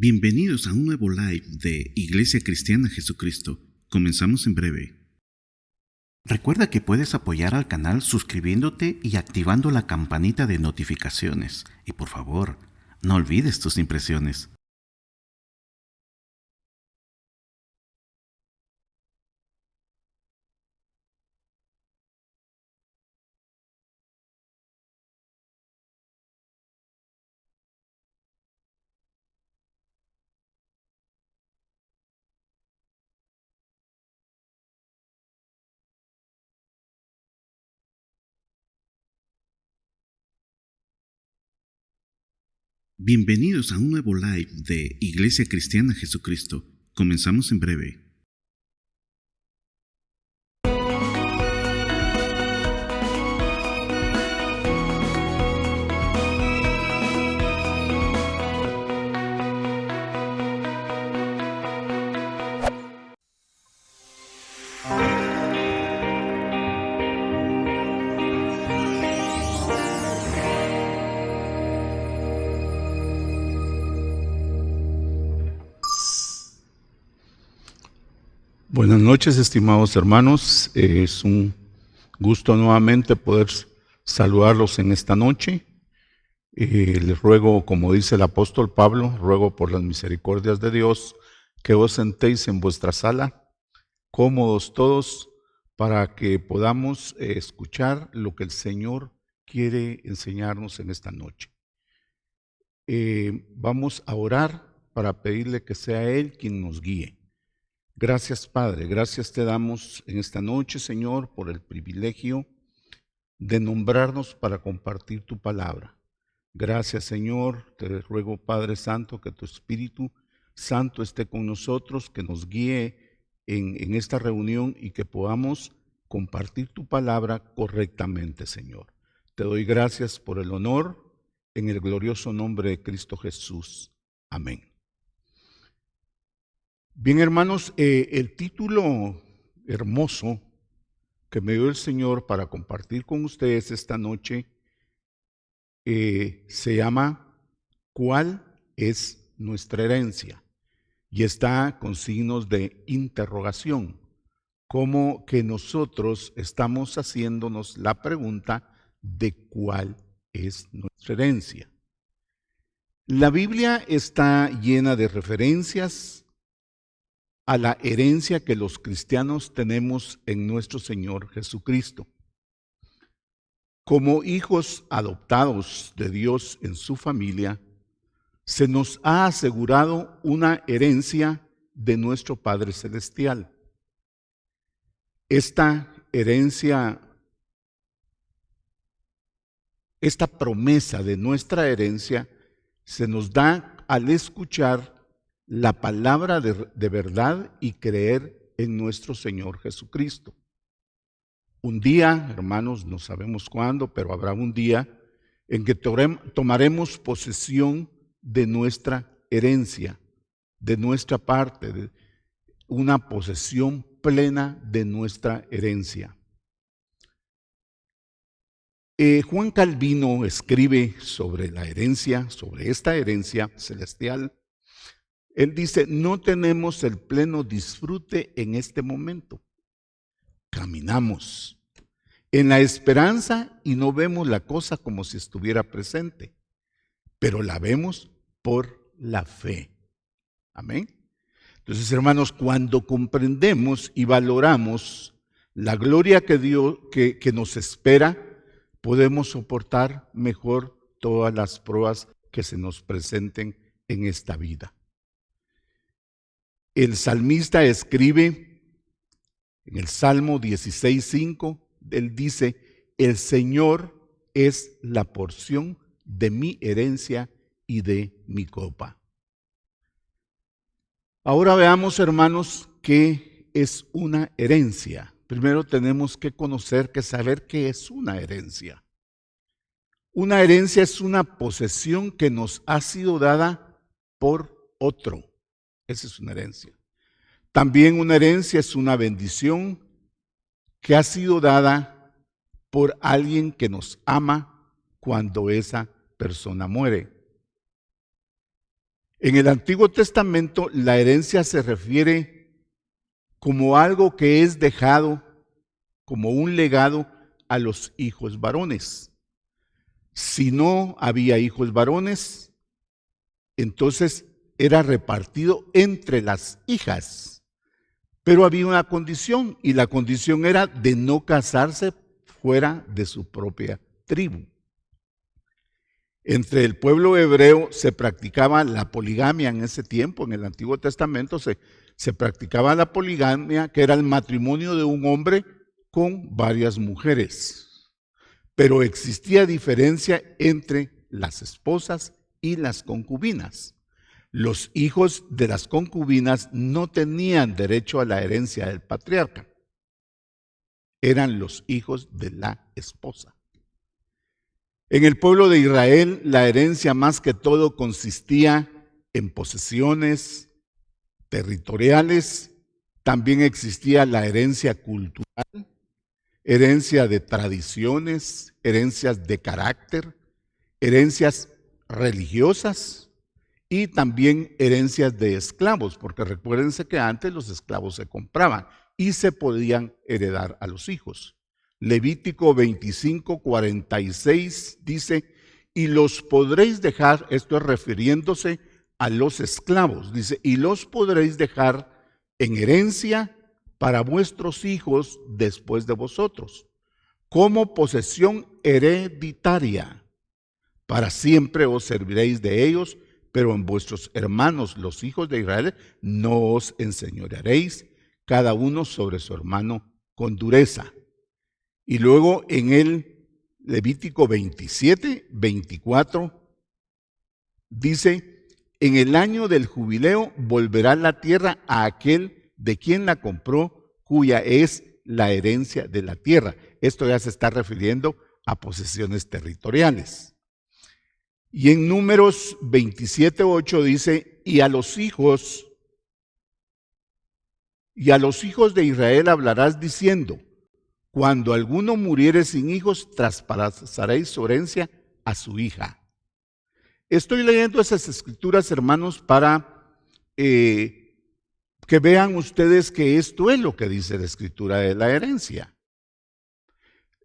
Bienvenidos a un nuevo live de Iglesia Cristiana Jesucristo. Comenzamos en breve. Recuerda que puedes apoyar al canal suscribiéndote y activando la campanita de notificaciones. Y por favor, no olvides tus impresiones. Bienvenidos a un nuevo live de Iglesia Cristiana Jesucristo. Comenzamos en breve. Buenas noches, estimados hermanos. Es un gusto nuevamente poder saludarlos en esta noche. Les ruego, como dice el apóstol Pablo, ruego por las misericordias de Dios que os sentéis en vuestra sala, cómodos todos, para que podamos escuchar lo que el Señor quiere enseñarnos en esta noche. Vamos a orar para pedirle que sea Él quien nos guíe. Gracias, Padre, gracias te damos en esta noche, Señor, por el privilegio de nombrarnos para compartir tu palabra. Gracias, Señor, te ruego, Padre Santo, que tu Espíritu Santo esté con nosotros, que nos guíe en esta reunión y que podamos compartir tu palabra correctamente, Señor. Te doy gracias por el honor en el glorioso nombre de Cristo Jesús. Amén. Bien, hermanos, el título hermoso que me dio el Señor para compartir con ustedes esta noche se llama ¿Cuál es nuestra herencia? Y está con signos de interrogación, como que nosotros estamos haciéndonos la pregunta de cuál es nuestra herencia. La Biblia está llena de referencias a la herencia que los cristianos tenemos en nuestro Señor Jesucristo. Como hijos adoptados de Dios en su familia, se nos ha asegurado una herencia de nuestro Padre Celestial. Esta herencia, esta promesa de nuestra herencia, se nos da al escuchar la palabra de verdad y creer en nuestro Señor Jesucristo. Un día, hermanos, no sabemos cuándo, pero habrá un día en que tomaremos posesión de nuestra herencia, de nuestra parte, de una posesión plena de nuestra herencia. Juan Calvino escribe sobre la herencia, sobre esta herencia celestial. Él dice, no tenemos el pleno disfrute en este momento. Caminamos en la esperanza y no vemos la cosa como si estuviera presente, pero la vemos por la fe. Amén. Entonces, hermanos, cuando comprendemos y valoramos la gloria que Dios que nos espera, podemos soportar mejor todas las pruebas que se nos presenten en esta vida. El salmista escribe en el Salmo 16:5, él dice, el Señor es la porción de mi herencia y de mi copa. Ahora veamos, hermanos, qué es una herencia. Primero tenemos que saber qué es una herencia. Una herencia es una posesión que nos ha sido dada por otro. Esa es una herencia. También una herencia es una bendición que ha sido dada por alguien que nos ama cuando esa persona muere. En el Antiguo Testamento la herencia se refiere como algo que es dejado, como un legado a los hijos varones. Si no había hijos varones, entonces era repartido entre las hijas. Pero había una condición, y la condición era de no casarse fuera de su propia tribu. Entre el pueblo hebreo se practicaba la poligamia en ese tiempo. En el Antiguo Testamento se practicaba la poligamia, que era el matrimonio de un hombre con varias mujeres. Pero existía diferencia entre las esposas y las concubinas. Los hijos de las concubinas no tenían derecho a la herencia del patriarca. Eran los hijos de la esposa. En el pueblo de Israel, la herencia más que todo consistía en posesiones territoriales. También existía la herencia cultural, herencia de tradiciones, herencias de carácter, herencias religiosas y también herencias de esclavos, porque recuérdense que antes los esclavos se compraban y se podían heredar a los hijos. Levítico 25:46 dice, y los podréis dejar, esto es refiriéndose a los esclavos, dice, y los podréis dejar en herencia para vuestros hijos después de vosotros, como posesión hereditaria. Para siempre os serviréis de ellos, pero en vuestros hermanos, los hijos de Israel, no os enseñorearéis, cada uno sobre su hermano con dureza. Y luego en el Levítico 27:24 dice, en el año del jubileo volverá la tierra a aquel de quien la compró, cuya es la herencia de la tierra. Esto ya se está refiriendo a posesiones territoriales. Y en Números 27:8 dice, y a los hijos de Israel hablarás diciendo, cuando alguno muriere sin hijos, traspasaréis su herencia a su hija. Estoy leyendo esas escrituras, hermanos, para que vean ustedes que esto es lo que dice la escritura de la herencia.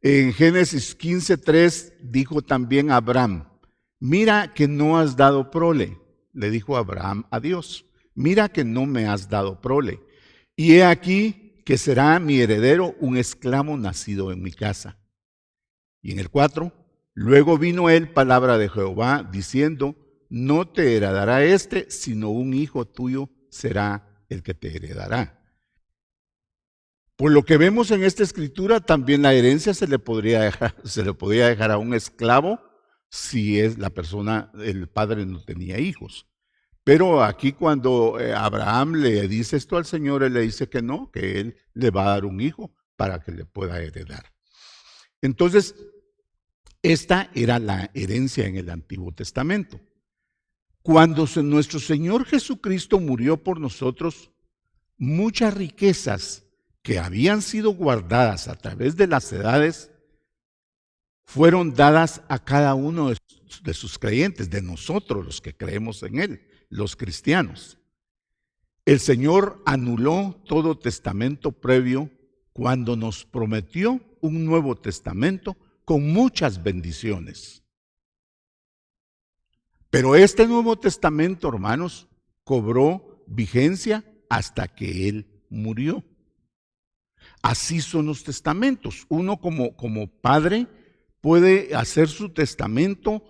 En Génesis 15:3 dijo también Abraham, mira que no has dado prole, le dijo Abraham a Dios, mira que no me has dado prole, y he aquí que será mi heredero un esclavo nacido en mi casa. Y en el 4, luego vino él palabra de Jehová diciendo, no te heredará sino un hijo tuyo será el que te heredará. Por lo que vemos en esta escritura, también la herencia se le podría dejar a un esclavo si es la persona, el padre no tenía hijos. Pero aquí cuando Abraham le dice esto al Señor, él le dice que no, que él le va a dar un hijo para que le pueda heredar. Entonces, esta era la herencia en el Antiguo Testamento. Cuando nuestro Señor Jesucristo murió por nosotros, muchas riquezas que habían sido guardadas a través de las edades fueron dadas a cada uno de sus creyentes, de nosotros los que creemos en Él, los cristianos. El Señor anuló todo testamento previo cuando nos prometió un nuevo testamento con muchas bendiciones. Pero este Nuevo Testamento, hermanos, cobró vigencia hasta que Él murió. Así son los testamentos. Uno como padre puede hacer su testamento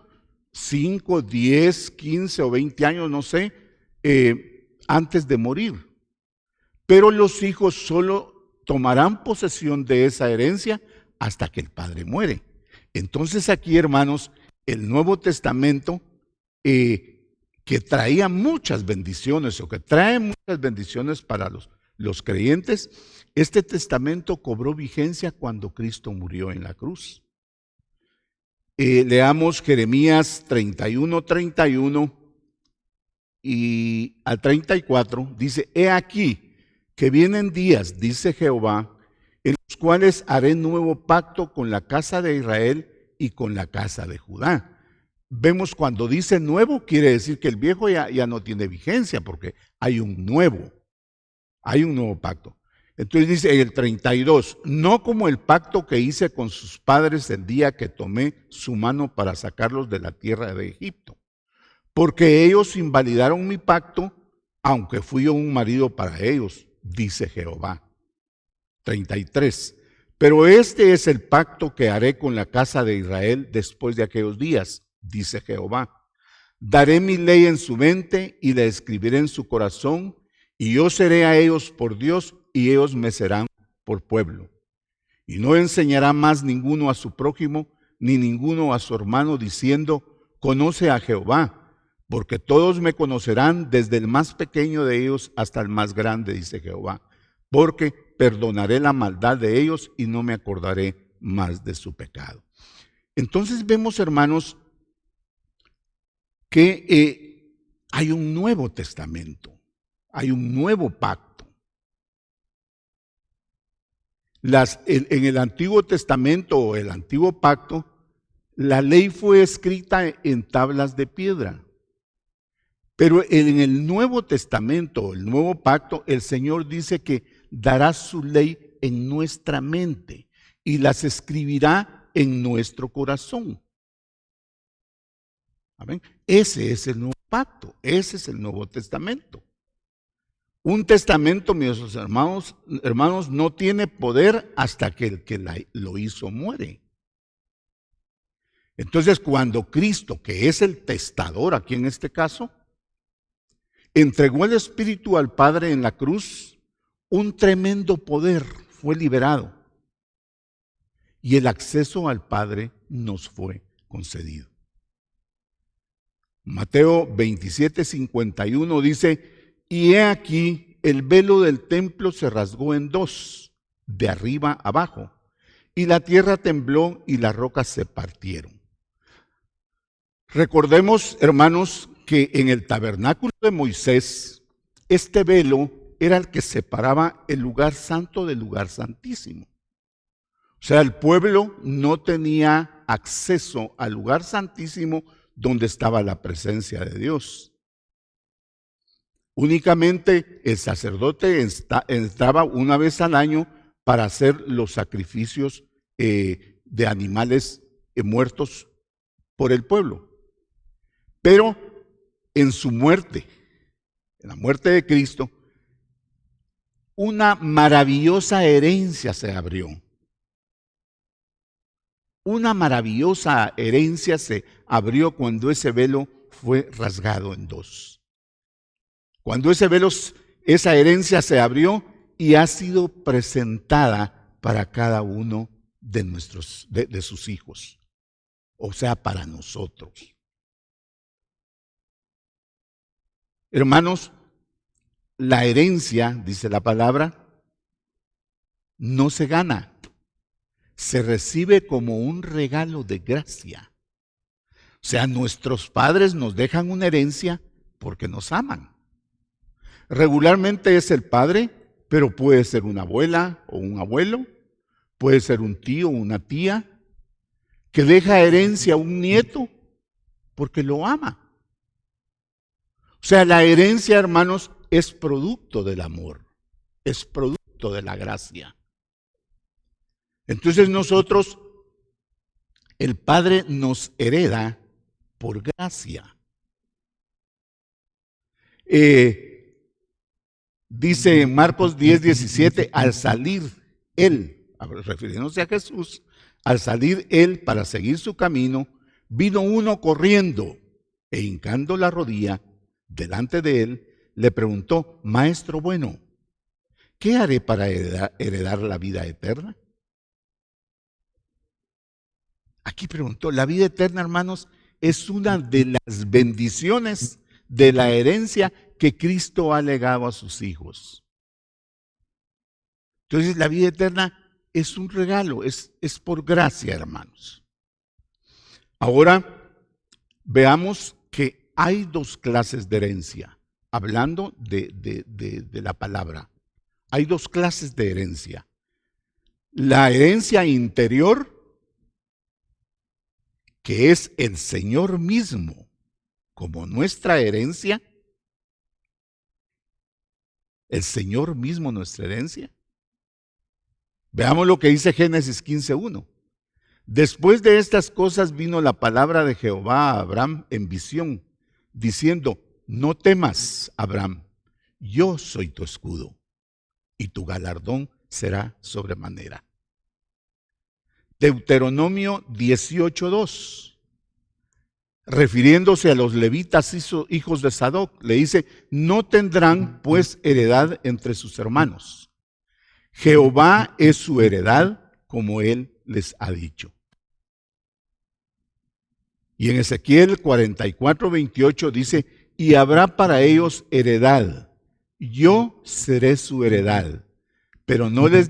5, 10, 15 o 20 años, no sé, antes de morir. Pero los hijos solo tomarán posesión de esa herencia hasta que el padre muere. Entonces aquí, hermanos, el Nuevo Testamento que traía muchas bendiciones o que trae muchas bendiciones para los creyentes, este testamento cobró vigencia cuando Cristo murió en la cruz. Leamos Jeremías 31:31 y al 34, dice, he aquí que vienen días, dice Jehová, en los cuales haré nuevo pacto con la casa de Israel y con la casa de Judá. vemos cuando dice nuevo, quiere decir que el viejo ya no tiene vigencia, porque hay un nuevo pacto. Entonces dice en el 32, no como el pacto que hice con sus padres el día que tomé su mano para sacarlos de la tierra de Egipto, porque ellos invalidaron mi pacto, aunque fui yo un marido para ellos, dice Jehová. 33, pero este es el pacto que haré con la casa de Israel después de aquellos días, dice Jehová. Daré mi ley en su mente y la escribiré en su corazón, y yo seré a ellos por Dios y ellos me serán por pueblo. Y no enseñará más ninguno a su prójimo, ni ninguno a su hermano, diciendo, conoce a Jehová, porque todos me conocerán, desde el más pequeño de ellos hasta el más grande, dice Jehová, porque perdonaré la maldad de ellos y no me acordaré más de su pecado. Entonces vemos, hermanos, que hay un nuevo testamento, hay un nuevo pacto. En el Antiguo Testamento o el Antiguo Pacto, la ley fue escrita en tablas de piedra. Pero en el Nuevo Testamento, el Nuevo Pacto, el Señor dice que dará su ley en nuestra mente y las escribirá en nuestro corazón. ¿Amén? Ese es el Nuevo Pacto, ese es el Nuevo Testamento. Un testamento, mis hermanos, no tiene poder hasta que el que lo hizo muere. Entonces, cuando Cristo, que es el testador aquí en este caso, entregó el Espíritu al Padre en la cruz, un tremendo poder fue liberado y el acceso al Padre nos fue concedido. Mateo 27:51 dice, y he aquí, el velo del templo se rasgó en dos, de arriba abajo, y la tierra tembló y las rocas se partieron. Recordemos, hermanos, que en el tabernáculo de Moisés, este velo era el que separaba el lugar santo del lugar santísimo. O sea, el pueblo no tenía acceso al lugar santísimo donde estaba la presencia de Dios. Únicamente el sacerdote entraba una vez al año para hacer los sacrificios de animales muertos por el pueblo. Pero en su muerte, en la muerte de Cristo, una maravillosa herencia se abrió. Una maravillosa herencia se abrió cuando ese velo fue rasgado en dos. Cuando ese velo, esa herencia se abrió y ha sido presentada para cada uno de sus hijos, o sea, para nosotros. Hermanos, la herencia, dice la palabra, no se gana, se recibe como un regalo de gracia. O sea, nuestros padres nos dejan una herencia porque nos aman. Regularmente es el padre, pero puede ser una abuela o un abuelo, puede ser un tío o una tía, que deja herencia a un nieto porque lo ama. O sea, la herencia, hermanos, es producto del amor, es producto de la gracia. Entonces nosotros, el Padre nos hereda por gracia. Dice en Marcos 10:17, al salir él, refiriéndose a Jesús, al salir él para seguir su camino, vino uno corriendo e hincando la rodilla delante de él, le preguntó, Maestro bueno, ¿qué haré para heredar la vida eterna? Aquí preguntó, la vida eterna, hermanos, es una de las bendiciones de la herencia que Cristo ha legado a sus hijos. Entonces, la vida eterna es un regalo, es por gracia, hermanos. Ahora, veamos que hay dos clases de herencia, hablando de la palabra. Hay dos clases de herencia. La herencia interior, que es el Señor mismo, como nuestra herencia, el Señor mismo nuestra herencia. Veamos lo que dice Génesis 15:1. Después de estas cosas vino la palabra de Jehová a Abraham en visión, diciendo: no temas, Abraham, yo soy tu escudo, y tu galardón será sobremanera. Deuteronomio 18:2, refiriéndose a los levitas hijos de Sadoc, le dice: no tendrán pues heredad entre sus hermanos. Jehová es su heredad, como él les ha dicho. Y en Ezequiel 44:28 dice: y habrá para ellos heredad, yo seré su heredad, pero no les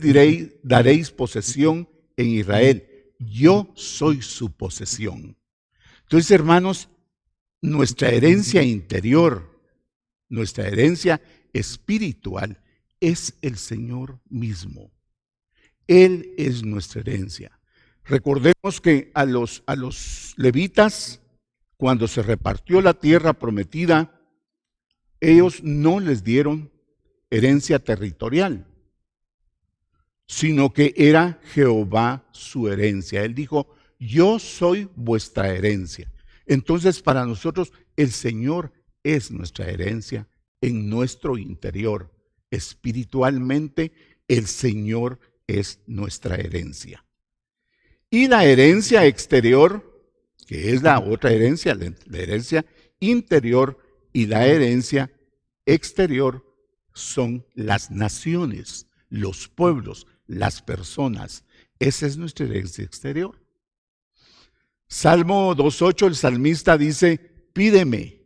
daréis posesión en Israel, yo soy su posesión. Entonces, hermanos, nuestra herencia interior, nuestra herencia espiritual es el Señor mismo. Él es nuestra herencia. Recordemos que a los levitas, cuando se repartió la tierra prometida, ellos no les dieron herencia territorial, sino que era Jehová su herencia. Él dijo: yo soy vuestra herencia. Entonces, para nosotros, el Señor es nuestra herencia en nuestro interior. Espiritualmente, el Señor es nuestra herencia. Y la herencia exterior, que es la otra herencia, la herencia interior y la herencia exterior, son las naciones, los pueblos, las personas. Esa es nuestra herencia exterior. Salmo 2:8, el salmista dice: pídeme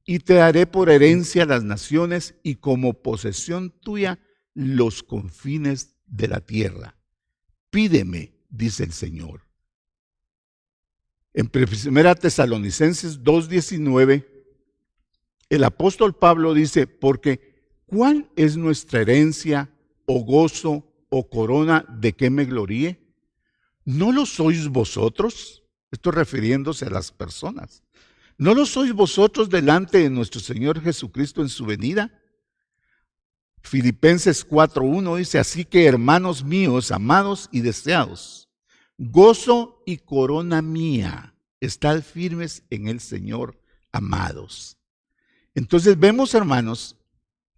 y te daré por herencia las naciones y como posesión tuya los confines de la tierra. Pídeme, dice el Señor. En 1 Tesalonicenses 2:19, el apóstol Pablo dice: porque ¿cuál es nuestra herencia o gozo o corona de que me gloríe? ¿No lo sois vosotros? Esto refiriéndose a las personas. ¿No lo sois vosotros delante de nuestro Señor Jesucristo en su venida? Filipenses 4:1 dice: así que, hermanos míos, amados y deseados, gozo y corona mía, estad firmes en el Señor, amados. Entonces vemos, hermanos,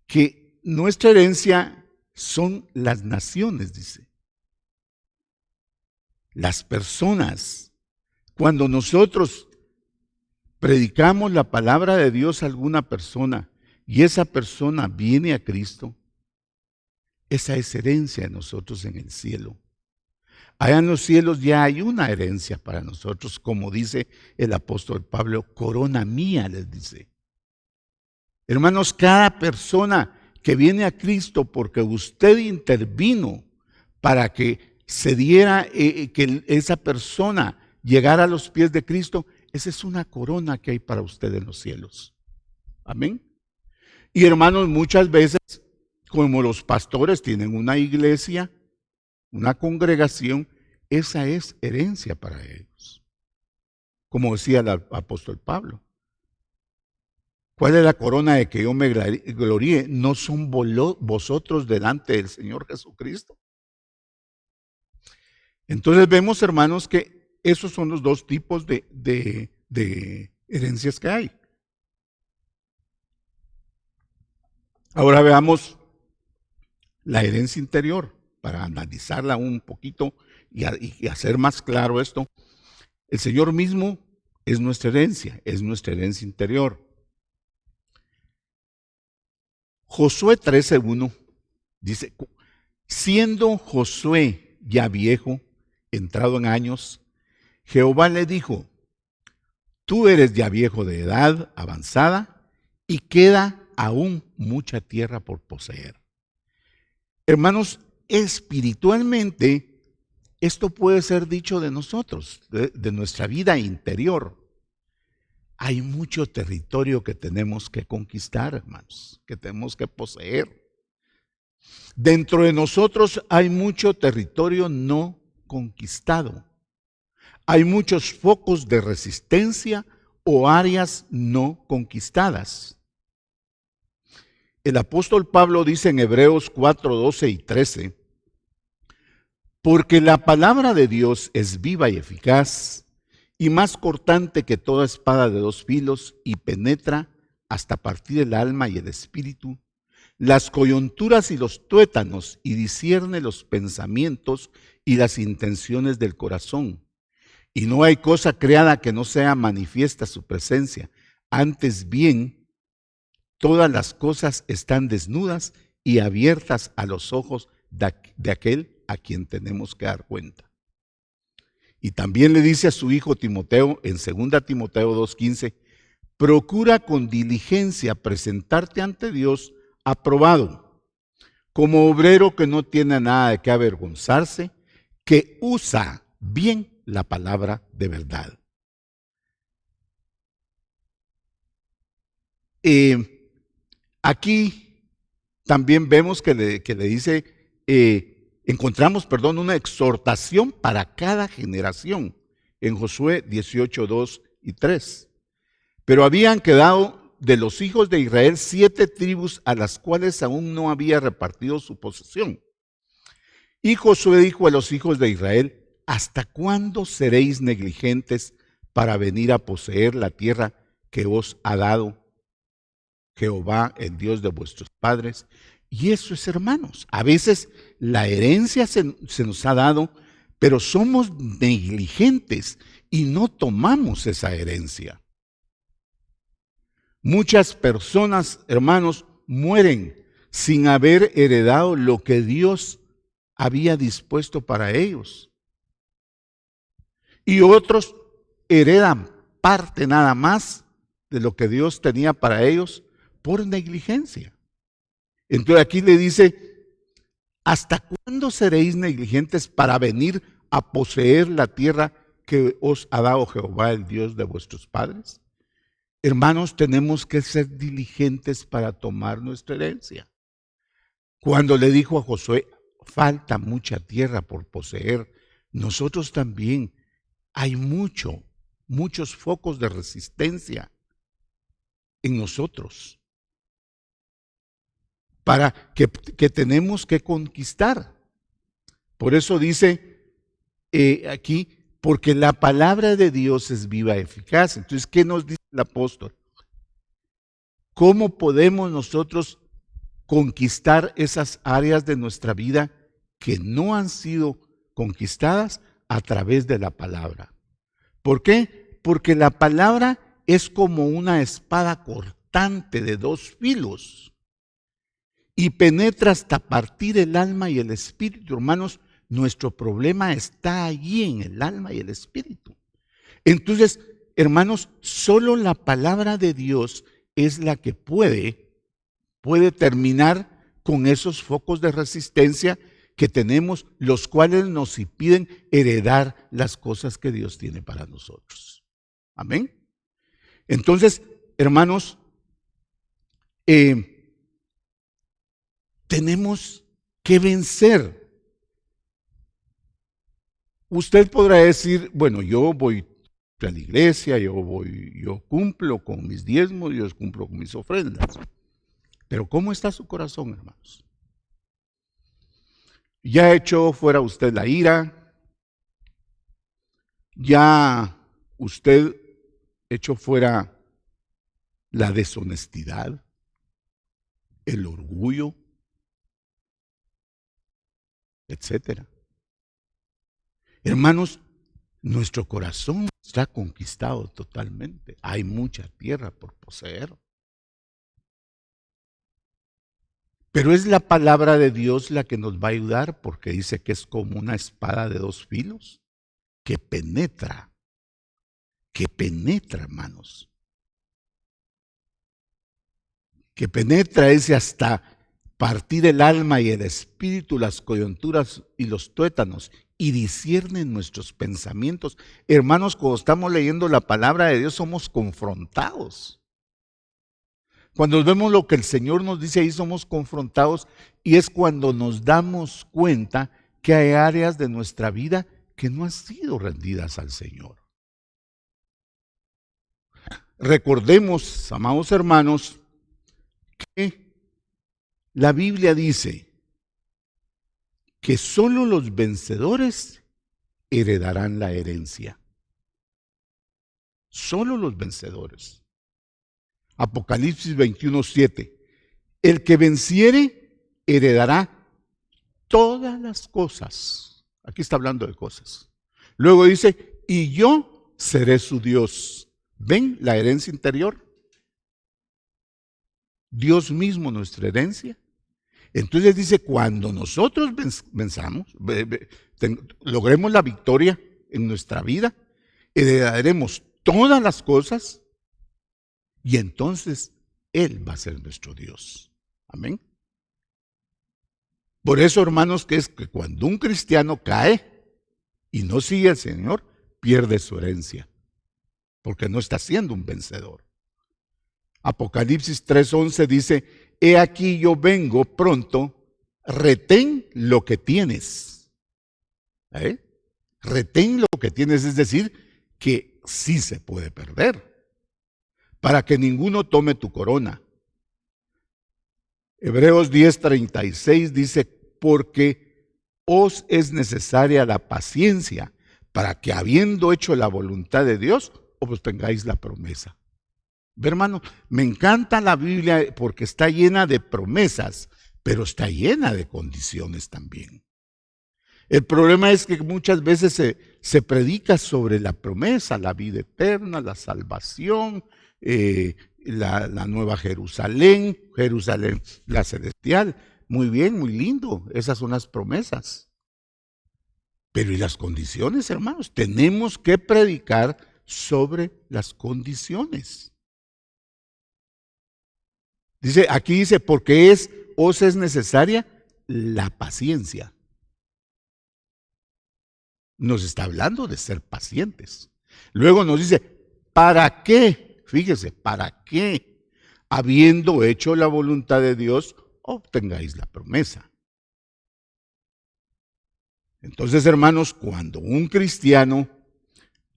que nuestra herencia son las naciones, dice. Las personas. Cuando nosotros predicamos la palabra de Dios a alguna persona y esa persona viene a Cristo, esa es herencia de nosotros en el cielo. Allá en los cielos ya hay una herencia para nosotros, como dice el apóstol Pablo: corona mía, les dice. Hermanos, cada persona que viene a Cristo porque usted intervino para que se diera, que esa persona llegara a los pies de Cristo, esa es una corona que hay para usted en los cielos. Amén. Y hermanos, muchas veces, como los pastores tienen una iglesia, una congregación, esa es herencia para ellos. Como decía el apóstol Pablo. ¿Cuál es la corona de que yo me gloríe? ¿No son vosotros delante del Señor Jesucristo? Entonces vemos, hermanos, que esos son los dos tipos de herencias que hay. Ahora veamos la herencia interior, para analizarla un poquito y hacer más claro esto. El Señor mismo es nuestra herencia interior. Josué 13:1 dice: siendo Josué ya viejo, entrado en años, Jehová le dijo: tú eres ya viejo de edad avanzada y queda aún mucha tierra por poseer. Hermanos, espiritualmente, esto puede ser dicho de nosotros, de nuestra vida interior. Hay mucho territorio que tenemos que conquistar, hermanos, que tenemos que poseer. Dentro de nosotros hay mucho territorio no conquistado. hay muchos focos de resistencia o áreas no conquistadas. El apóstol Pablo dice en Hebreos 4, 12 y 13, porque la palabra de Dios es viva y eficaz y más cortante que toda espada de dos filos y penetra hasta partir el alma y el espíritu, las coyunturas y los tuétanos y discierne los pensamientos y las intenciones del corazón. Y no hay cosa creada que no sea manifiesta su presencia. Antes bien, todas las cosas están desnudas y abiertas a los ojos de aquel a quien tenemos que dar cuenta. Y también le dice a su hijo Timoteo en 2 Timoteo 2:15, procura con diligencia presentarte ante Dios aprobado, como obrero que no tiene nada de qué avergonzarse, que usa bien la palabra de verdad. Aquí también vemos que le dice, encontramos, una exhortación para cada generación en Josué 18, 2 y 3. Pero habían quedado de los hijos de Israel 7 tribus a las cuales aún no había repartido su posesión. Y Josué dijo a los hijos de Israel, ¿hasta cuándo seréis negligentes para venir a poseer la tierra que os ha dado Jehová, el Dios de vuestros padres? Y eso es, hermanos, a veces la herencia se nos ha dado, pero somos negligentes y no tomamos esa herencia. Muchas personas, hermanos, mueren sin haber heredado lo que Dios había dispuesto para ellos. Y otros heredan parte nada más de lo que Dios tenía para ellos por negligencia. Entonces aquí le dice, ¿hasta cuándo seréis negligentes para venir a poseer la tierra que os ha dado Jehová, el Dios de vuestros padres? Hermanos, tenemos que ser diligentes para tomar nuestra herencia. Cuando le dijo a Josué, falta mucha tierra por poseer, nosotros también hay muchos focos de resistencia en nosotros para que tenemos que conquistar. Por eso dice aquí, porque la palabra de Dios es viva y eficaz. Entonces, ¿qué nos dice el apóstol? ¿Cómo podemos nosotros conquistar esas áreas de nuestra vida que no han sido conquistadas? A través de la palabra. ¿Por qué? Porque la palabra es como una espada cortante de dos filos y penetra hasta partir el alma y el espíritu. Hermanos, nuestro problema está allí en el alma y el espíritu. Entonces, hermanos, solo la palabra de Dios es la que puede terminar con esos focos de resistencia que tenemos, los cuales nos impiden heredar las cosas que Dios tiene para nosotros. Amén. Entonces, hermanos, tenemos que vencer. Usted podrá decir, bueno, yo voy a la iglesia, yo cumplo con mis diezmos, yo cumplo con mis ofrendas. Pero ¿cómo está su corazón, hermanos? ¿Ya echó fuera usted la ira? ¿Ya usted echó fuera la deshonestidad, el orgullo, etcétera? Hermanos, nuestro corazón está conquistado totalmente. Hay mucha tierra por poseer. Pero es la palabra de Dios la que nos va a ayudar, porque dice que es como una espada de dos filos que penetra, hermanos. Que penetra ese hasta partir el alma y el espíritu, las coyunturas y los tuétanos, y discierne nuestros pensamientos. Hermanos, cuando estamos leyendo la palabra de Dios somos confrontados. Cuando vemos lo que el Señor nos dice ahí somos confrontados, y es cuando nos damos cuenta que hay áreas de nuestra vida que no han sido rendidas al Señor. Recordemos, amados hermanos, que la Biblia dice que solo los vencedores heredarán la herencia. Solo los vencedores. Apocalipsis 21:7. El que venciere heredará todas las cosas. Aquí está hablando de cosas. Luego dice, y yo seré su Dios. ¿Ven la herencia interior? Dios mismo nuestra herencia. Entonces dice, cuando nosotros venzamos, logremos la victoria en nuestra vida, heredaremos todas las cosas y entonces Él va a ser nuestro Dios. Amén. Por eso, hermanos, que es que cuando un cristiano cae y no sigue al Señor, pierde su herencia, porque no está siendo un vencedor. Apocalipsis 3:11 dice, he aquí yo vengo pronto, retén lo que tienes. Retén lo que tienes, es decir, que sí se puede perder, para que ninguno tome tu corona. Hebreos 10:36 dice, porque os es necesaria la paciencia, para que habiendo hecho la voluntad de Dios, obtengáis la promesa. Ve, hermano, me encanta la Biblia porque está llena de promesas, pero está llena de condiciones también. El problema es que muchas veces se predica sobre la promesa, la vida eterna, la salvación, la nueva Jerusalén, la celestial. Muy bien, muy lindo, esas son las promesas. Pero ¿y las condiciones, hermanos? Tenemos que predicar sobre las condiciones. Aquí dice, porque os es necesaria la paciencia. Nos está hablando de ser pacientes. Luego nos dice, ¿para qué? Fíjese, ¿para qué? Habiendo hecho la voluntad de Dios, obtengáis la promesa. Entonces, hermanos, cuando un cristiano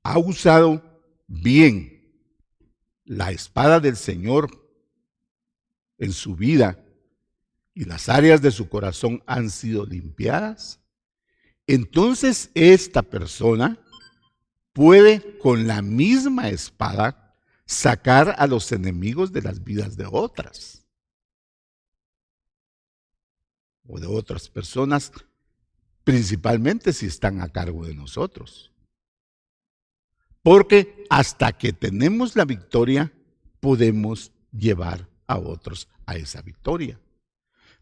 ha usado bien la espada del Señor en su vida y las áreas de su corazón han sido limpiadas, entonces esta persona puede con la misma espada sacar a los enemigos de las vidas de otras o de otras personas, principalmente si están a cargo de nosotros. Porque hasta que tenemos la victoria, podemos llevar a otros a esa victoria.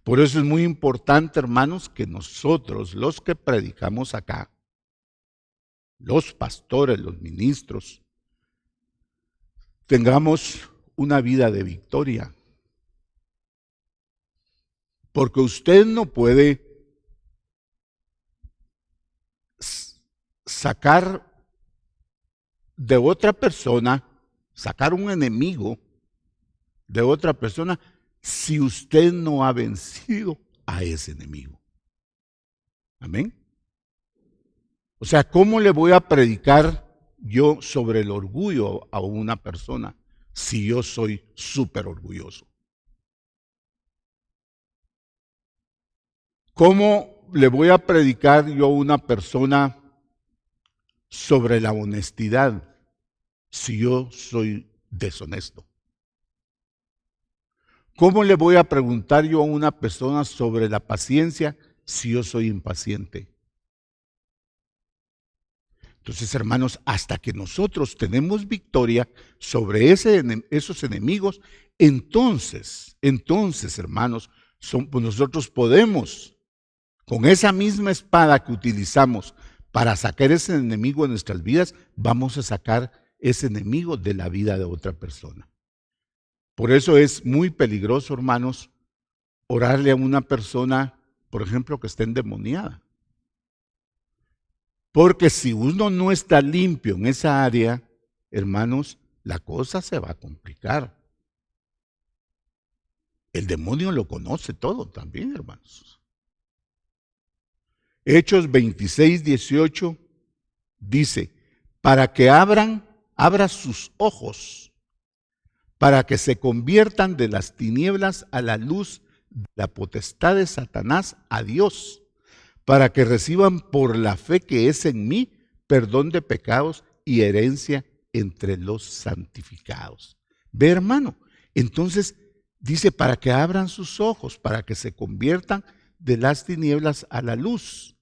Por eso es muy importante, hermanos, que nosotros, los que predicamos acá, los pastores, los ministros, tengamos una vida de victoria. Porque usted no puede sacar de otra persona, sacar un enemigo de otra persona, si usted no ha vencido a ese enemigo. Amén. O sea, ¿cómo le voy a predicar yo sobre el orgullo a una persona si yo soy súper orgulloso? ¿Cómo le voy a predicar yo a una persona sobre la honestidad si yo soy deshonesto? ¿Cómo le voy a preguntar yo a una persona sobre la paciencia si yo soy impaciente? Entonces, hermanos, hasta que nosotros tenemos victoria sobre esos enemigos, entonces, hermanos, pues nosotros podemos, con esa misma espada que utilizamos para sacar ese enemigo de nuestras vidas, vamos a sacar ese enemigo de la vida de otra persona. Por eso es muy peligroso, hermanos, orarle a una persona, por ejemplo, que esté endemoniada. Porque si uno no está limpio en esa área, hermanos, la cosa se va a complicar. El demonio lo conoce todo también, hermanos. Hechos 26:18 dice, para que abra sus ojos, para que se conviertan de las tinieblas a la luz de la potestad de Satanás a Dios, para que reciban por la fe que es en mí perdón de pecados y herencia entre los santificados. Ve, hermano, entonces dice para que abran sus ojos, para que se conviertan de las tinieblas a la luz.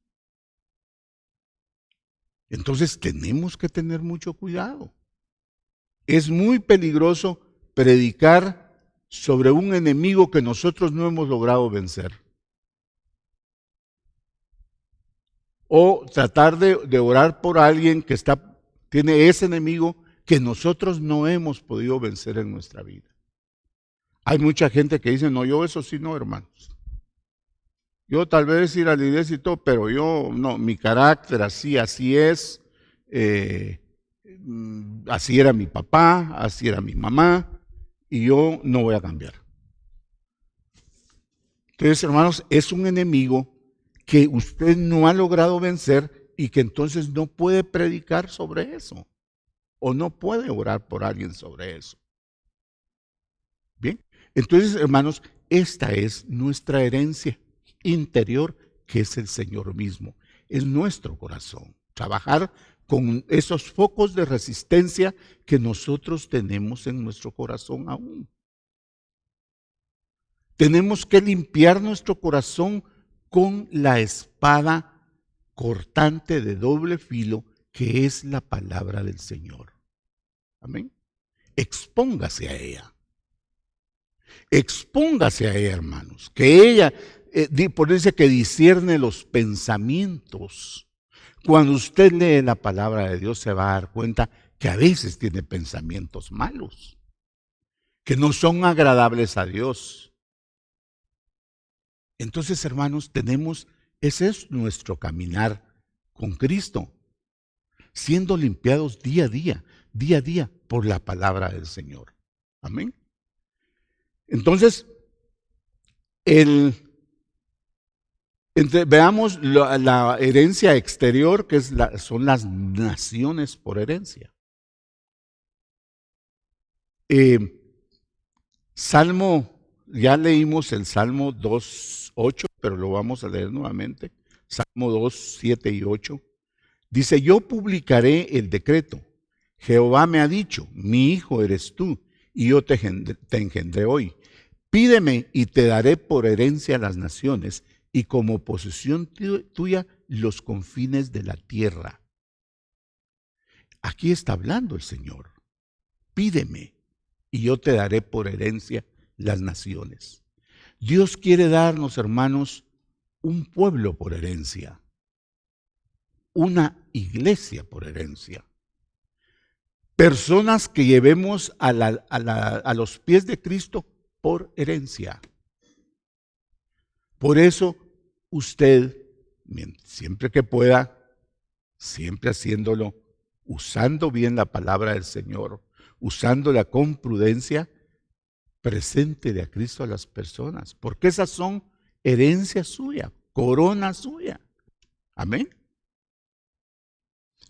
Entonces tenemos que tener mucho cuidado. Es muy peligroso predicar sobre un enemigo que nosotros no hemos logrado vencer. O tratar de orar por alguien que tiene ese enemigo que nosotros no hemos podido vencer en nuestra vida. Hay mucha gente que dice, no, yo eso sí no, hermanos. Yo tal vez ir a la iglesia y todo, pero yo no, mi carácter así es. Así era mi papá, así era mi mamá, y yo no voy a cambiar. Entonces, hermanos, es un enemigo que usted no ha logrado vencer y que entonces no puede predicar sobre eso, o no puede orar por alguien sobre eso. Bien, entonces, hermanos, esta es nuestra herencia interior, que es el Señor mismo, es nuestro corazón. Trabajar con esos focos de resistencia que nosotros tenemos en nuestro corazón aún. Tenemos que limpiar nuestro corazón con la espada cortante de doble filo que es la palabra del Señor. Amén. Expóngase a ella. Expóngase a ella, hermanos. Que ella, por eso dice que discierne los pensamientos. Cuando usted lee la palabra de Dios se va a dar cuenta que a veces tiene pensamientos malos, que no son agradables a Dios. Entonces, hermanos, ese es nuestro caminar con Cristo, siendo limpiados día a día por la palabra del Señor. Amén. Entonces, veamos la herencia exterior, que son las naciones por herencia. Ya leímos el Salmo 2:8, pero lo vamos a leer nuevamente. Salmo 2:7 y 8. Dice, yo publicaré el decreto. Jehová me ha dicho, mi hijo eres tú, y yo te engendré hoy. Pídeme y te daré por herencia las naciones, y como posesión tuya los confines de la tierra. Aquí está hablando el Señor. Pídeme y yo te daré por herencia las naciones. Dios quiere darnos, hermanos, un pueblo por herencia, una iglesia por herencia, personas que llevemos a los pies de Cristo por herencia. Por eso usted, siempre que pueda, siempre haciéndolo, usando bien la palabra del Señor, usándola con prudencia, preséntele a Cristo a las personas, porque esas son herencia suya, corona suya. Amén.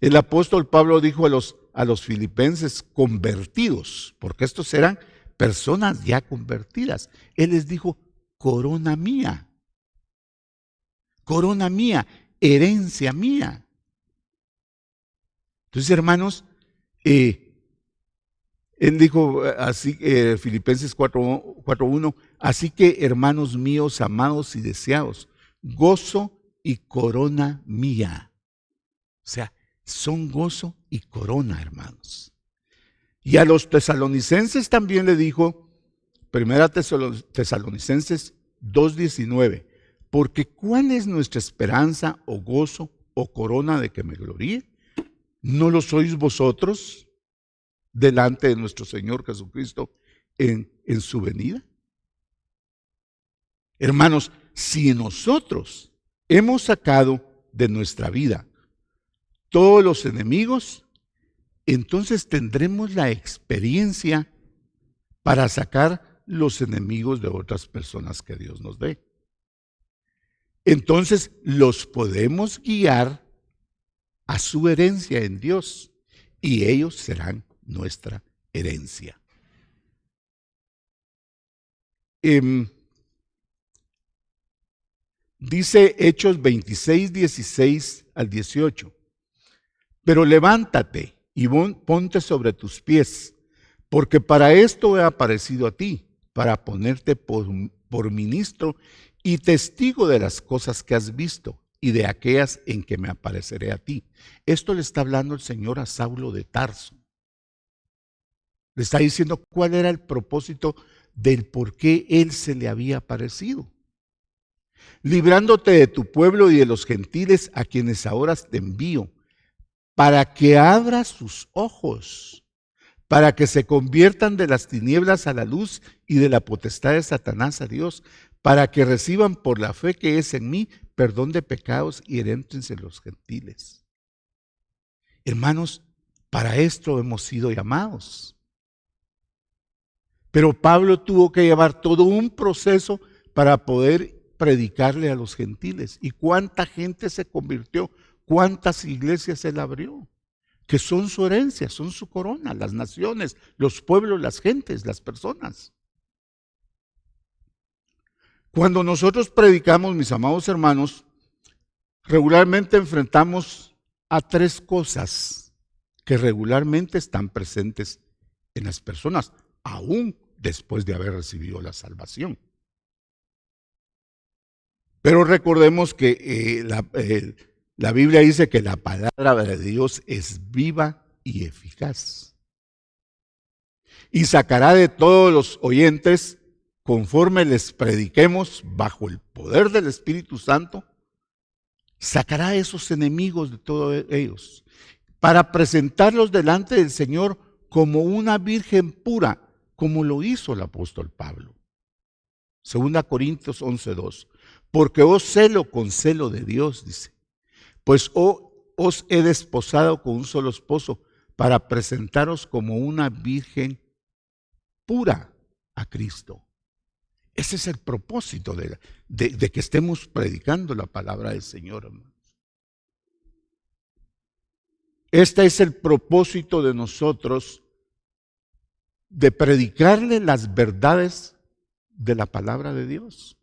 El apóstol Pablo dijo a los filipenses convertidos, porque estos eran personas ya convertidas. Él les dijo, corona mía, herencia mía. Entonces, hermanos, él dijo así, Filipenses 4:1, así que, hermanos míos, amados y deseados, gozo y corona mía. O sea, son gozo y corona, hermanos. Y a los tesalonicenses también le dijo, 1 Tesalonicenses 2:19, porque ¿cuál es nuestra esperanza o gozo o corona de que me gloríe? ¿No lo sois vosotros delante de nuestro Señor Jesucristo en su venida? Hermanos, si nosotros hemos sacado de nuestra vida todos los enemigos, entonces tendremos la experiencia para sacar los enemigos de otras personas que Dios nos dé. Entonces los podemos guiar a su herencia en Dios, y ellos serán nuestra herencia. Dice Hechos 26, 16 al 18. Pero levántate y ponte sobre tus pies, porque para esto he aparecido a ti, para ponerte por ministro y testigo de las cosas que has visto y de aquellas en que me apareceré a ti. Esto le está hablando el Señor a Saulo de Tarso. Le está diciendo cuál era el propósito del por qué él se le había aparecido. Librándote de tu pueblo y de los gentiles a quienes ahora te envío, para que abra sus ojos, para que se conviertan de las tinieblas a la luz y de la potestad de Satanás a Dios, para que reciban por la fe que es en mí perdón de pecados y heréntense los gentiles. Hermanos, para esto hemos sido llamados. Pero Pablo tuvo que llevar todo un proceso para poder predicarle a los gentiles. ¿Y cuánta gente se convirtió? ¿Cuántas iglesias él abrió? Que son su herencia, son su corona, las naciones, los pueblos, las gentes, las personas. Cuando nosotros predicamos, mis amados hermanos, regularmente enfrentamos a tres cosas que regularmente están presentes en las personas, aún después de haber recibido la salvación. Pero recordemos que la Biblia dice que la palabra de Dios es viva y eficaz. Y sacará de todos los oyentes, conforme les prediquemos bajo el poder del Espíritu Santo, sacará a esos enemigos de todos ellos, para presentarlos delante del Señor como una virgen pura, como lo hizo el apóstol Pablo. 2 Corintios 11:2. Porque os celo con celo de Dios, dice, pues os he desposado con un solo esposo para presentaros como una virgen pura a Cristo. Ese es el propósito de que estemos predicando la palabra del Señor, hermanos. Este es el propósito de nosotros, de predicarle las verdades de la palabra de Dios,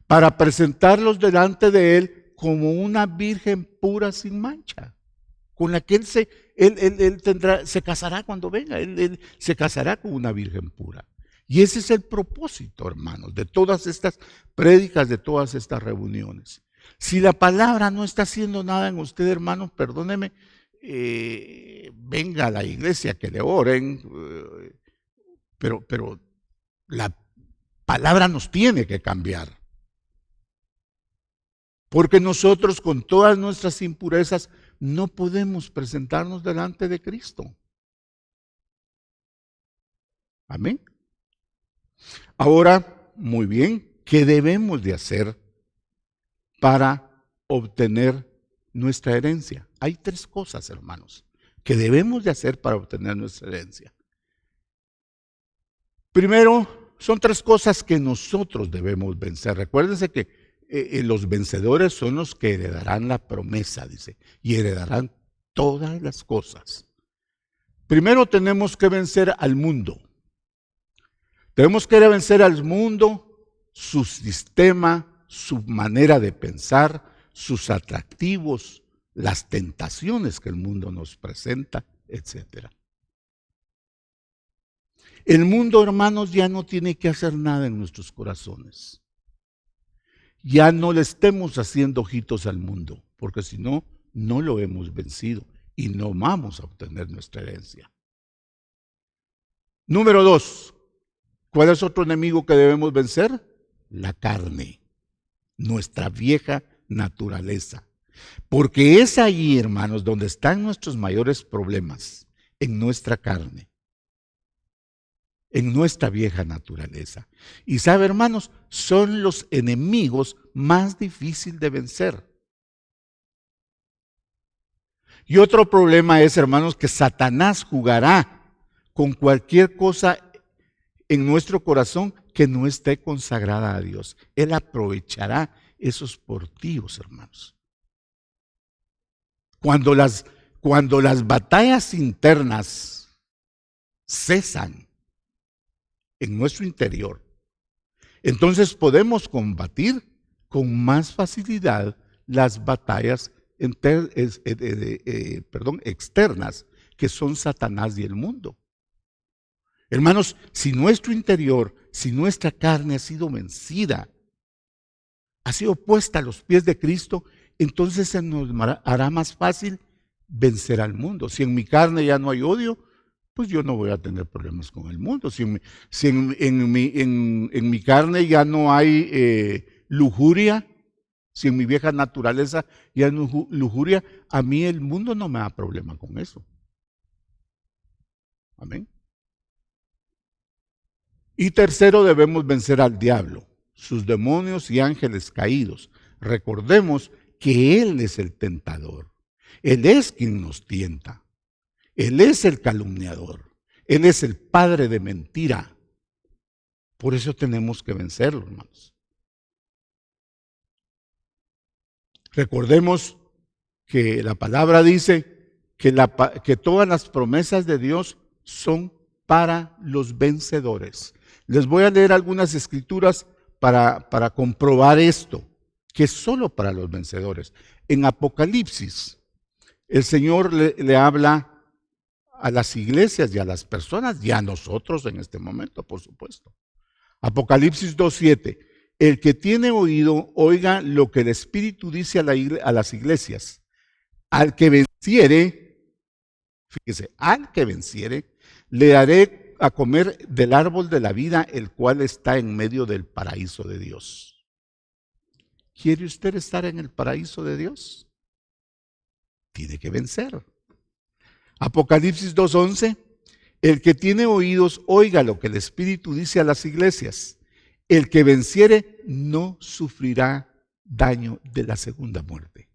para presentarlos delante de Él como una virgen pura sin mancha, con la que Él se casará cuando venga, él se casará con una virgen pura. Y ese es el propósito, hermanos, de todas estas prédicas, de todas estas reuniones. Si la palabra no está haciendo nada en usted, hermanos, perdóneme, venga a la iglesia que le oren, pero la palabra nos tiene que cambiar. Porque nosotros con todas nuestras impurezas no podemos presentarnos delante de Cristo. Amén. Ahora, muy bien, ¿qué debemos de hacer para obtener nuestra herencia? Hay tres cosas, hermanos, que debemos de hacer para obtener nuestra herencia. Primero, son tres cosas que nosotros debemos vencer. Recuérdense que los vencedores son los que heredarán la promesa, dice, y heredarán todas las cosas. Primero tenemos que vencer al mundo. Tenemos que vencer al mundo, su sistema, su manera de pensar, sus atractivos, las tentaciones que el mundo nos presenta, etc. El mundo, hermanos, ya no tiene que hacer nada en nuestros corazones. Ya no le estemos haciendo ojitos al mundo, porque si no, no lo hemos vencido y no vamos a obtener nuestra herencia. Número 2, ¿cuál es otro enemigo que debemos vencer? La carne, nuestra vieja naturaleza. Porque es ahí, hermanos, donde están nuestros mayores problemas, en nuestra carne, en nuestra vieja naturaleza. Y sabe, hermanos, son los enemigos más difíciles de vencer. Y otro problema es, hermanos, que Satanás jugará con cualquier cosa en nuestro corazón que no esté consagrada a Dios. Él aprovechará esos portillos, hermanos. Cuando las batallas internas cesan en nuestro interior, entonces podemos combatir con más facilidad las batallas externas, que son Satanás y el mundo. Hermanos, si nuestro interior, si nuestra carne ha sido vencida, ha sido puesta a los pies de Cristo, entonces se nos hará más fácil vencer al mundo. Si en mi carne ya no hay odio, pues yo no voy a tener problemas con el mundo. Si en mi carne ya no hay lujuria, si en mi vieja naturaleza ya no hay lujuria, a mí el mundo no me da problema con eso. Amén. Y tercero, debemos vencer al diablo, sus demonios y ángeles caídos. Recordemos que Él es el tentador. Él es quien nos tienta. Él es el calumniador. Él es el padre de mentira. Por eso tenemos que vencerlo, hermanos. Recordemos que la palabra dice que todas las promesas de Dios son para los vencedores. Les voy a leer algunas escrituras para comprobar esto, que es solo para los vencedores. En Apocalipsis, el Señor le habla a las iglesias y a las personas y a nosotros en este momento, por supuesto. Apocalipsis 2:7. El que tiene oído, oiga lo que el Espíritu dice a las iglesias. Al que venciere, fíjese, al que venciere, le daré a comer del árbol de la vida, el cual está en medio del paraíso de Dios. ¿Quiere usted estar en el paraíso de Dios? Tiene que vencer. Apocalipsis 2:11. El que tiene oídos, oiga lo que el Espíritu dice a las iglesias. El que venciere no sufrirá daño de la segunda muerte.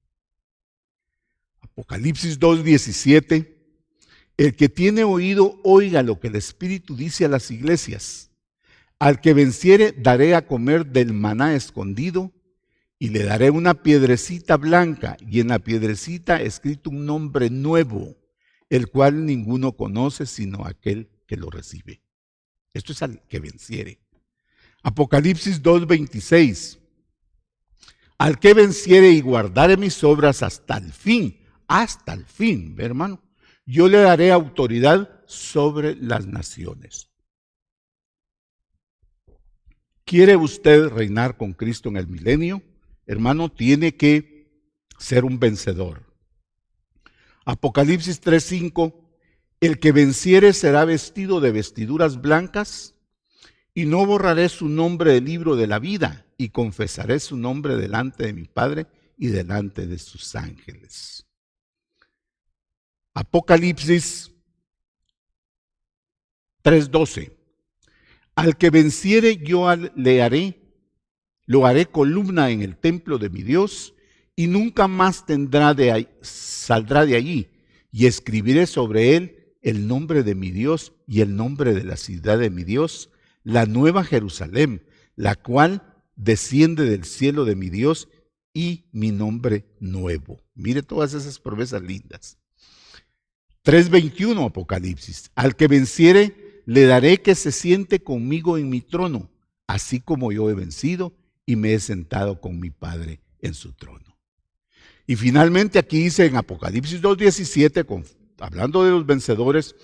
Apocalipsis 2:17. El que tiene oído, oiga lo que el Espíritu dice a las iglesias. Al que venciere, daré a comer del maná escondido, y le daré una piedrecita blanca, y en la piedrecita escrito un nombre nuevo, el cual ninguno conoce sino aquel que lo recibe. Esto es al que venciere. Apocalipsis 2:26. Al que venciere y guardare mis obras hasta el fin, ¿ve, hermano? Yo le daré autoridad sobre las naciones. ¿Quiere usted reinar con Cristo en el milenio? Hermano, tiene que ser un vencedor. Apocalipsis 3:5. El que venciere será vestido de vestiduras blancas, y no borraré su nombre del libro de la vida, y confesaré su nombre delante de mi Padre y delante de sus ángeles. Apocalipsis 3:12. Al que venciere yo lo haré columna en el templo de mi Dios, y nunca más saldrá de allí, y escribiré sobre él el nombre de mi Dios y el nombre de la ciudad de mi Dios, la nueva Jerusalén, la cual desciende del cielo de mi Dios, y mi nombre nuevo. Mire todas esas promesas lindas. 3:21 Apocalipsis. Al que venciere, le daré que se siente conmigo en mi trono, así como yo he vencido y me he sentado con mi Padre en su trono. Y finalmente aquí dice en Apocalipsis 2:17, hablando de los vencedores,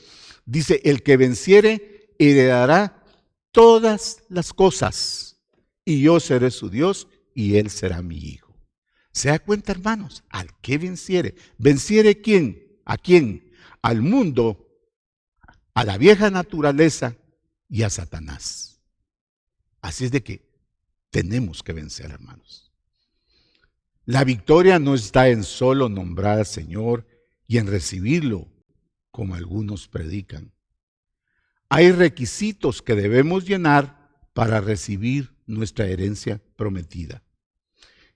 dice, el que venciere heredará todas las cosas, y yo seré su Dios y él será mi hijo. ¿Se da cuenta, hermanos? Al que venciere. ¿Venciere quién? ¿A quién? Al mundo, a la vieja naturaleza y a Satanás. Así es de que tenemos que vencer, hermanos. La victoria no está en solo nombrar al Señor y en recibirlo, como algunos predican. Hay requisitos que debemos llenar para recibir nuestra herencia prometida.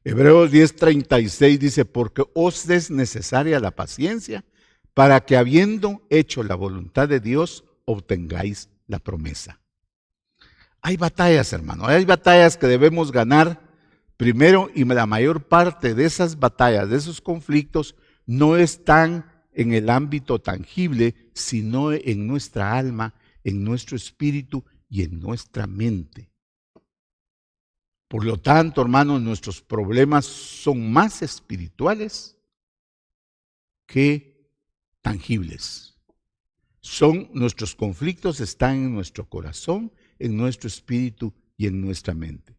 Hebreos 10:36 dice, porque os es necesaria la paciencia para que habiendo hecho la voluntad de Dios, obtengáis la promesa. Hay batallas, hermano, hay batallas que debemos ganar primero, y la mayor parte de esas batallas, de esos conflictos, no están en el ámbito tangible, sino en nuestra alma, en nuestro espíritu y en nuestra mente. Por lo tanto, hermanos, nuestros problemas son más espirituales que tangibles. Nuestros conflictos están en nuestro corazón, en nuestro espíritu y en nuestra mente.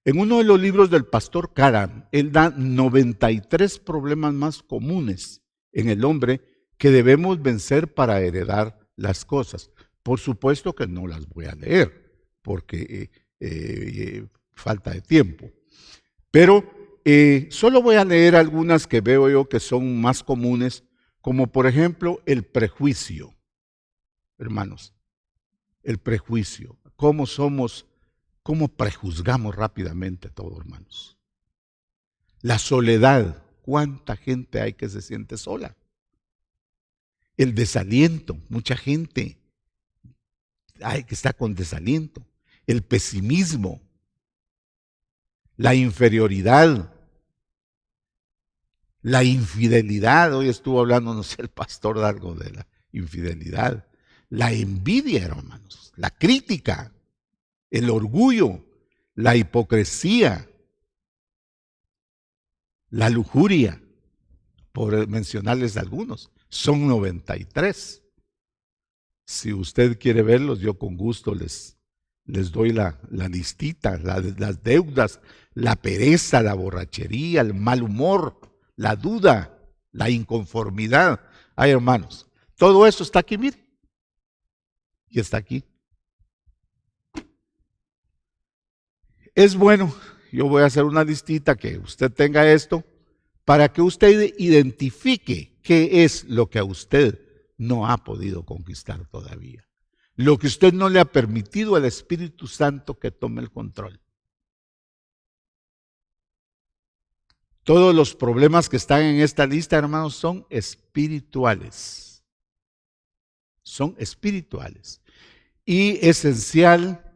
En uno de los libros del pastor Caram, él da 93 problemas más comunes en el hombre que debemos vencer para heredar las cosas. Por supuesto que no las voy a leer, porque falta de tiempo. Pero solo voy a leer algunas que veo yo que son más comunes, como por ejemplo el prejuicio. Hermanos, el prejuicio. ¿Cómo prejuzgamos rápidamente todo, hermanos? La soledad. ¿Cuánta gente hay que se siente sola? El desaliento. Mucha gente hay que está con desaliento. El pesimismo. La inferioridad. La infidelidad. Hoy estuvo hablando, no sé, el pastor de algo de la infidelidad. La envidia, hermanos. La crítica. El orgullo, la hipocresía, la lujuria, por mencionarles algunos. Son 93. Si usted quiere verlos, yo con gusto les doy la listita, las deudas, la pereza, la borrachería, el mal humor, la duda, la inconformidad. Ay, hermanos, todo eso está aquí, mire. Y está aquí. Es bueno, yo voy a hacer una listita que usted tenga esto para que usted identifique qué es lo que a usted no ha podido conquistar todavía. Lo que usted no le ha permitido al Espíritu Santo que tome el control. Todos los problemas que están en esta lista, hermanos, son espirituales. Son espirituales. Y es esencial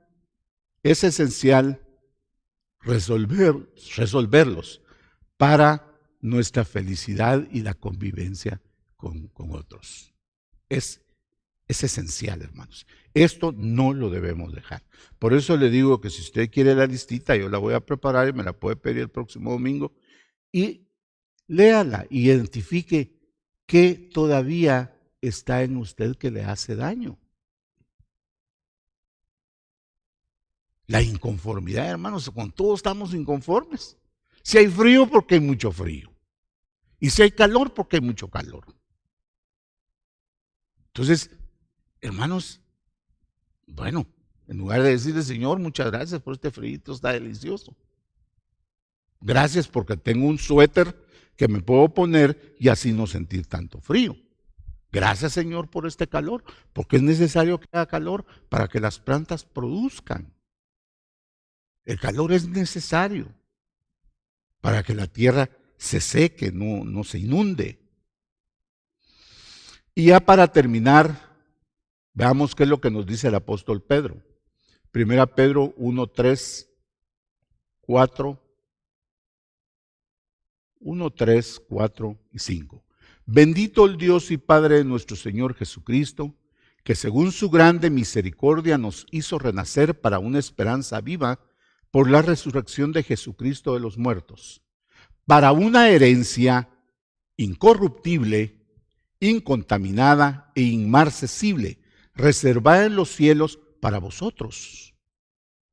resolverlos para nuestra felicidad y la convivencia con otros. Es esencial, hermanos. Esto no lo debemos dejar. Por eso le digo que si usted quiere la listita, yo la voy a preparar y me la puede pedir el próximo domingo. Y léala, identifique qué todavía está en usted que le hace daño. La inconformidad, hermanos, con todo estamos inconformes. Si hay frío, porque hay mucho frío. Y si hay calor, porque hay mucho calor. Entonces, hermanos, bueno, en lugar de decirle, Señor, muchas gracias por este frío, está delicioso. Gracias porque tengo un suéter que me puedo poner y así no sentir tanto frío. Gracias, Señor, por este calor, porque es necesario que haya calor para que las plantas produzcan. El calor es necesario para que la tierra se seque, no se inunde. Y ya para terminar, veamos qué es lo que nos dice el apóstol Pedro. 1 Pedro 1, 3, 4, 1, 3, 4 y 5. Bendito el Dios y Padre de nuestro Señor Jesucristo, que según su grande misericordia nos hizo renacer para una esperanza viva por la resurrección de Jesucristo de los muertos, para una herencia incorruptible, incontaminada e inmarcesible, reservada en los cielos para vosotros,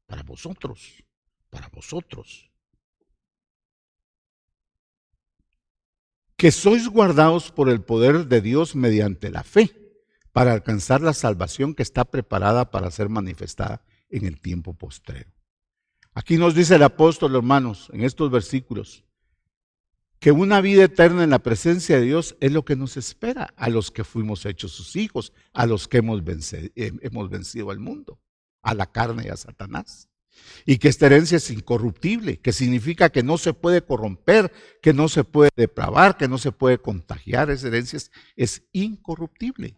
para vosotros, para vosotros, que sois guardados por el poder de Dios mediante la fe, para alcanzar la salvación que está preparada para ser manifestada en el tiempo postrero. Aquí nos dice el apóstol, hermanos, en estos versículos, que una vida eterna en la presencia de Dios es lo que nos espera a los que fuimos hechos sus hijos, a los que hemos vencido al mundo, a la carne y a Satanás. Y que esta herencia es incorruptible, que significa que no se puede corromper, que no se puede depravar, que no se puede contagiar. Esa herencia es incorruptible.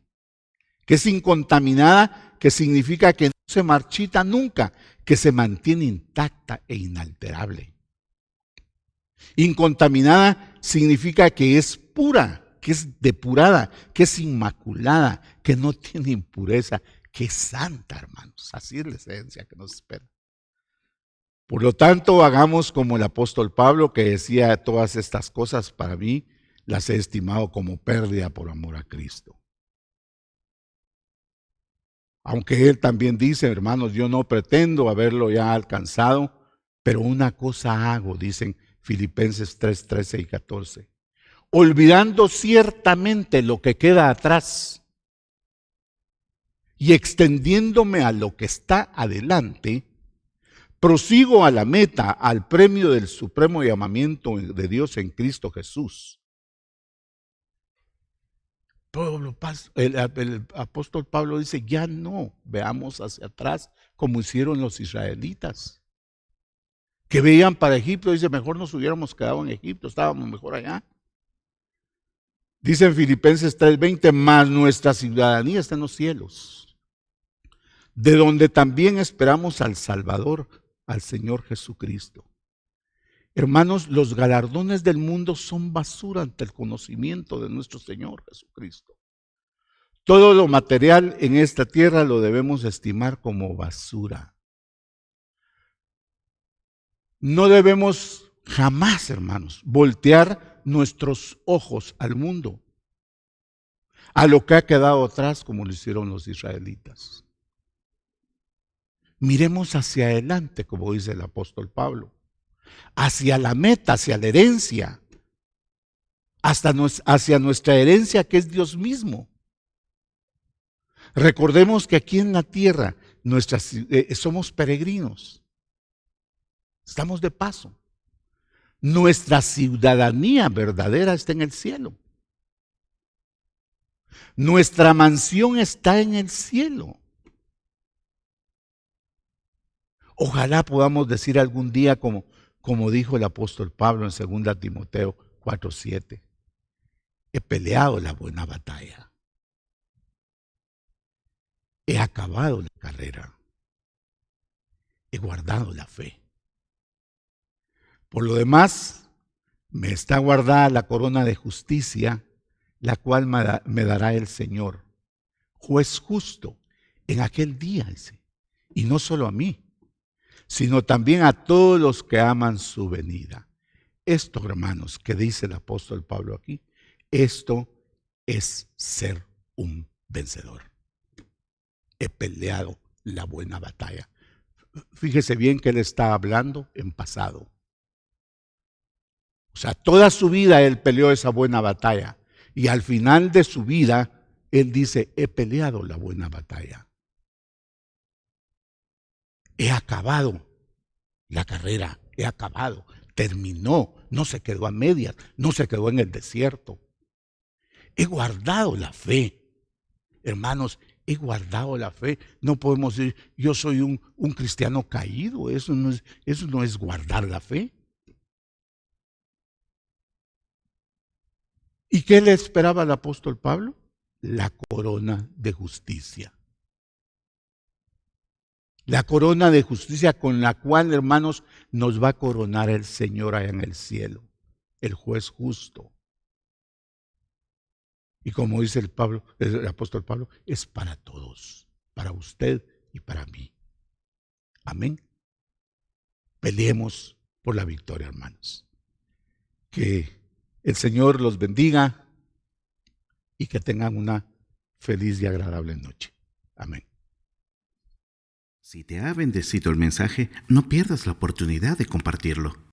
Que es incontaminada, que significa que no se marchita nunca, que se mantiene intacta e inalterable. Incontaminada significa que es pura, que es depurada, que es inmaculada, que no tiene impureza, que es santa, hermanos. Así es la esencia que nos espera. Por lo tanto, hagamos como el apóstol Pablo, que decía: todas estas cosas para mí las he estimado como pérdida por amor a Cristo. Aunque él también dice: hermanos, yo no pretendo haberlo ya alcanzado, pero una cosa hago, dicen Filipenses 3, 13 y 14. Olvidando ciertamente lo que queda atrás y extendiéndome a lo que está adelante, prosigo a la meta, al premio del supremo llamamiento de Dios en Cristo Jesús. El apóstol Pablo dice: ya no veamos hacia atrás como hicieron los israelitas, que veían para Egipto. Dice: mejor nos hubiéramos quedado en Egipto, estábamos mejor allá. Dice en Filipenses 3:20: mas nuestra ciudadanía está en los cielos, de donde también esperamos al Salvador, al Señor Jesucristo. Hermanos, los galardones del mundo son basura ante el conocimiento de nuestro Señor Jesucristo. Todo lo material en esta tierra lo debemos estimar como basura. No debemos jamás, hermanos, voltear nuestros ojos al mundo, a lo que ha quedado atrás, como lo hicieron los israelitas. Miremos hacia adelante, como dice el apóstol Pablo, hacia la meta, hacia la herencia, hacia nuestra herencia, que es Dios mismo. Recordemos que aquí en la tierra somos peregrinos, estamos de paso. Nuestra ciudadanía verdadera está en el cielo. Nuestra mansión está en el cielo. Ojalá podamos decir algún día como dijo el apóstol Pablo en 2 Timoteo 4:7: he peleado la buena batalla, he acabado la carrera, he guardado la fe. Por lo demás, me está guardada la corona de justicia, la cual me dará el Señor, juez justo, en aquel día, dice, y no solo a mí, sino también a todos los que aman su venida. Esto, hermanos, que dice el apóstol Pablo aquí, esto es ser un vencedor. He peleado la buena batalla. Fíjese bien que él está hablando en pasado. O sea, toda su vida él peleó esa buena batalla. Y al final de su vida, él dice: he peleado la buena batalla. He acabado la carrera, he acabado, terminó, no se quedó a medias, no se quedó en el desierto. He guardado la fe. Hermanos, he guardado la fe. No podemos decir: yo soy un cristiano caído. Eso no es guardar la fe. ¿Y qué le esperaba al apóstol Pablo? La corona de justicia. La corona de justicia con la cual, hermanos, nos va a coronar el Señor allá en el cielo, el juez justo. Y como dice el apóstol Pablo, es para todos, para usted y para mí. Amén. Peleemos por la victoria, hermanos. Que el Señor los bendiga y que tengan una feliz y agradable noche. Amén. Si te ha bendecido el mensaje, no pierdas la oportunidad de compartirlo.